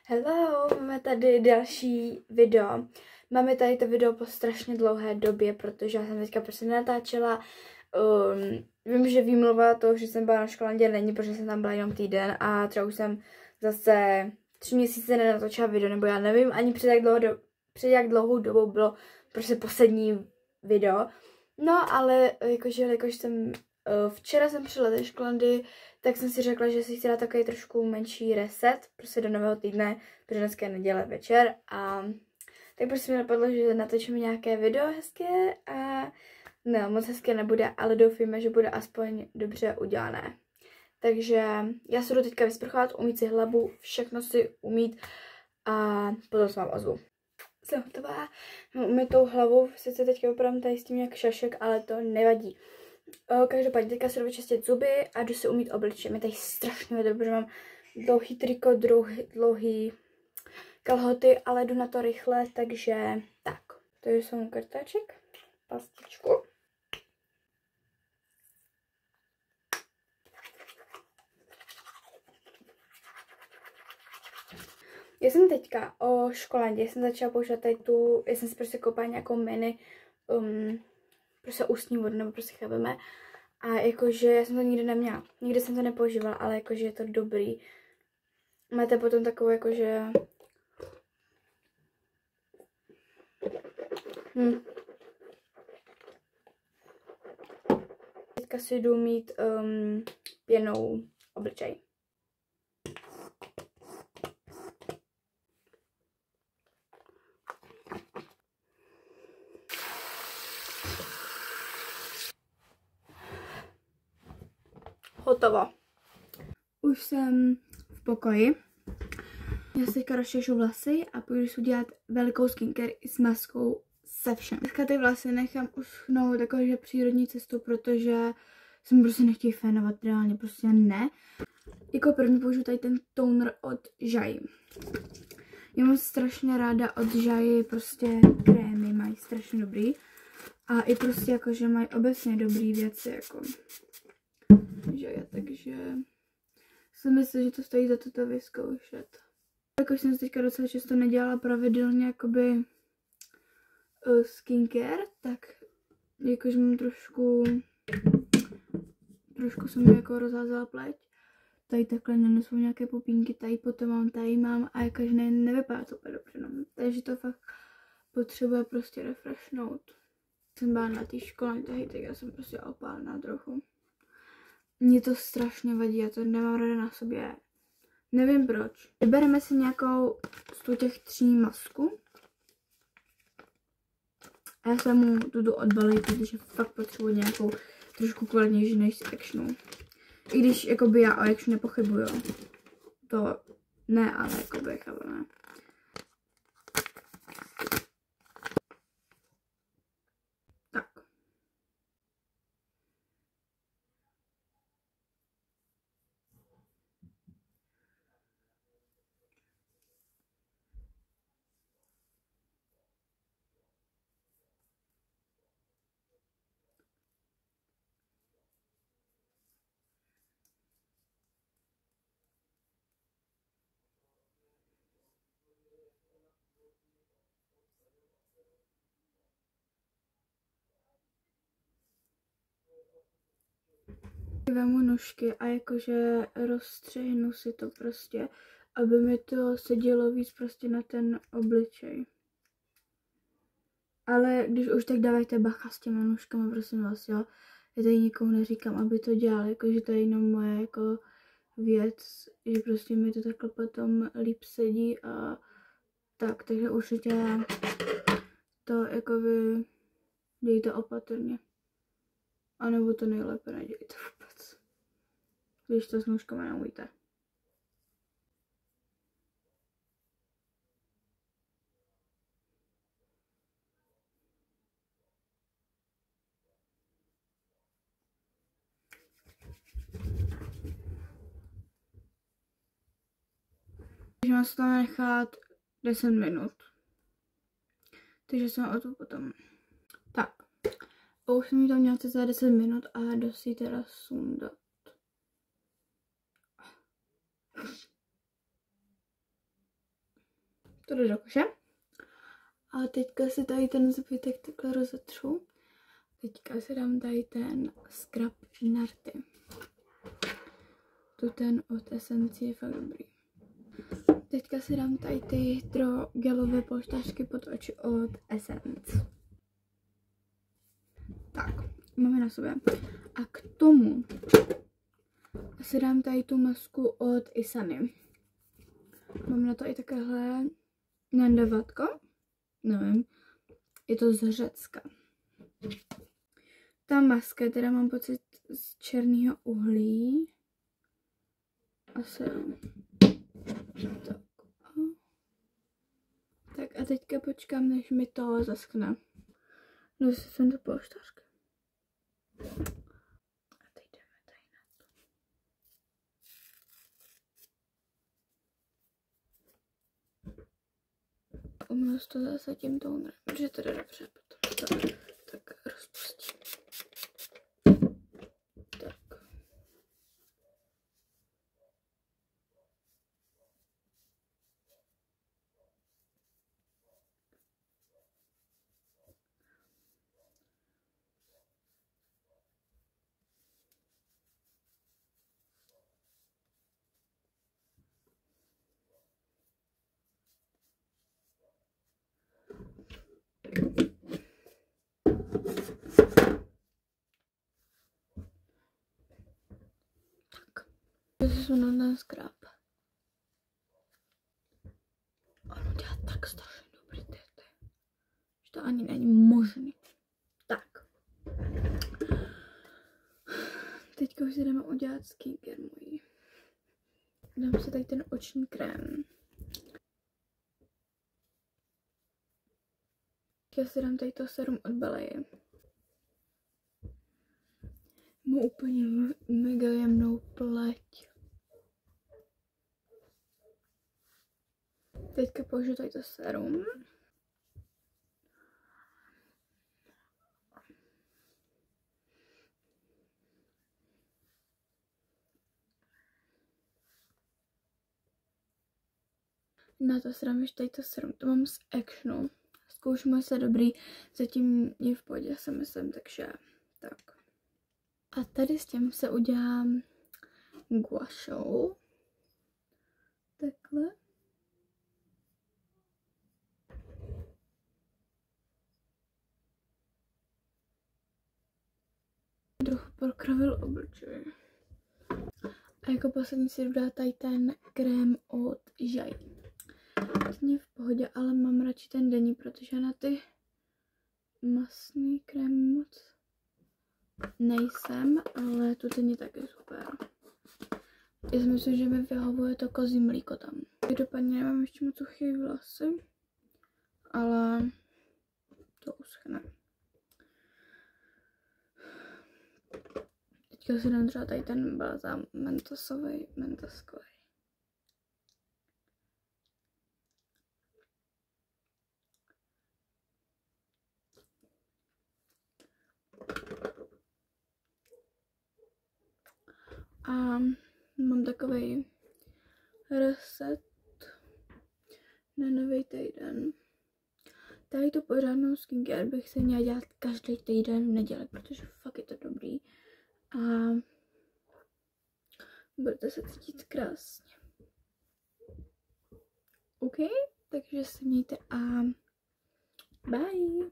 Hello, máme tady další video. Máme tady to video po strašně dlouhé době, protože já jsem teďka prostě nenatáčela. Vím, že výmluva to, že jsem byla na školandě není, protože jsem tam byla jenom týden a třeba už jsem zase 3 měsíce nenatočila video, nebo já nevím ani před jak dlouhou dobou bylo prostě poslední video. No, ale jakože jsem včera jsem přišla ze školandy, tak jsem si řekla, že si chci dát takový trošku menší reset, prostě do nového týdne, protože dneska je neděle večer a tak prostě mi napadlo, že natočíme nějaké video hezké a no, moc hezké nebude, ale doufíme, že bude aspoň dobře udělané. Takže já se jdu teďka vysprchovat, umýt si hlavu, všechno si umýt a potom se vám ozvu. Jsem hotová, mám umytou hlavu, sice teďka vypadám tady s tím jak šašek, ale to nevadí. Každopádně teďka se jdu vyčistit zuby a jdu si umýt obličej. Mě tady strašně vedro, protože mám dlouhý triko, dlouhý kalhoty, ale jdu na to rychle, takže tak. Takže jsem kartáček, pastičku. Já jsem teďka o školandě, jsem začala používat tady tu, já jsem si prostě koupila nějakou mini, prostě ústní vodu, nebo prostě chápeme. A jakože já jsem to nikdy neměla, nikdy jsem to nepoužívala, ale jakože je to dobrý. Máte potom takovou jakože... Teďka si jdu mít pěnou obličej. Hotovo. Už jsem v pokoji. Já si teďka rozčešu vlasy a půjdu si udělat velikou skincare i s maskou se všem. Dneska ty vlasy nechám uschnout jakože přírodní cestu, protože jsem prostě nechtějí fénovat reálně, prostě ne. Jako první použiju tady ten toner od Žaji. Já mám strašně ráda od Žaji prostě krémy, mají strašně dobrý. A i prostě jakože mají obecně dobrý věci, jako Žaja, takže si myslím, že to stojí za to vyzkoušet. Jakož jsem se teďka docela často nedělala pravidelně jakoby skincare, tak jakože mám trošku jsem mi jako rozházela pleť. Tady takhle nenosou nějaké pupínky, tady mám a jakože nevypadá to úplně dobře, no. Takže to fakt potřebuje prostě refreshnout. Jsem byla na té škole, tak já jsem prostě opálená trochu. Mně to strašně vadí, já to nemám ráda na sobě. Nevím proč. Vybereme si nějakou z těch 3 masku. A já se mu tuto odbalit, protože fakt potřebuji nějakou trošku kvalitnější než z Actionu. I když jakoby já o Actionu nepochybuju. To ne, ale jakoby chápeme. Vemu nůžky a jakože rozstřihnu si to prostě, aby mi to sedělo víc prostě na ten obličej. Ale když už tak dávajte bacha s těma nůžkama, prosím vás, jo. Já tady nikomu neříkám, aby to dělal, jakože to je jenom moje jako věc, že prostě mi to takhle potom líp sedí a tak, takže určitě to jakoby dějte opatrně. A nebo to nejlépe nedějte vůbec, když to s nůžkama neumíte. Takže mám se tam nechat 10 minut. Takže jsem o to potom. Tak. A už jsem mi tam měla za 10 minut a jdu si teda sundat. to jde do koše. A teďka si tady ten zbytek takhle rozetřu. Teďka si dám tady ten scrub narty. Tu ten od Essence je fakt dobrý. Teďka si dám tady ty hydrogelové polštářky pod oči od Essence. Tak, máme na sobě. A k tomu si dám tady tu masku od Isany. Mám na to i takovéhle nandavatko. Nevím, je to z Řecka. Ta maska, teda mám pocit z černého uhlí. Asi jo. Tak a teďka počkám, než mi to zaschne. No si jsem do polštářky. A teď jdeme tady na to. Umyl to zase tím tonerem, protože to jde dobře potom. Tak rozpustím. Tak. To jsou na ten scrub. Ono dělá tak strašně dobrý téty, že to ani není možný. Tak. Teďka už si jdeme udělat skincare můj. Dám si tady ten oční krém. Já si dám tady to serum od Beleje. Má úplně mega jemnou pleť. Teďka použiju tady to serum. Na to si dám ještě tady to serum. To mám z Actionu. Zkoušíme se dobrý. Zatím je v pohodě, si myslím, takže tak. A tady s tím se udělám guašou. Takhle. Trochu prokravil obličej. A jako poslední si dodá tady ten krém od Žaj. Vlastně v pohodě, ale mám radši ten denní, protože na ty masný krém moc nejsem, ale tu ten je taky super. Já si myslím, že mi vyhovuje to kozí mlíko tam. Každopádně nemám ještě moc suchý vlasy, ale to uschne. Teďka si dám třeba tady ten balzám mentosový, mentoskový. A mám takový reset na nový týden. Tady tu pořádnou skincare bych se měla dělat každý týden v neděli, protože fakt je to dobrý. A budete se cítit krásně. OK? Takže se mějte a bye!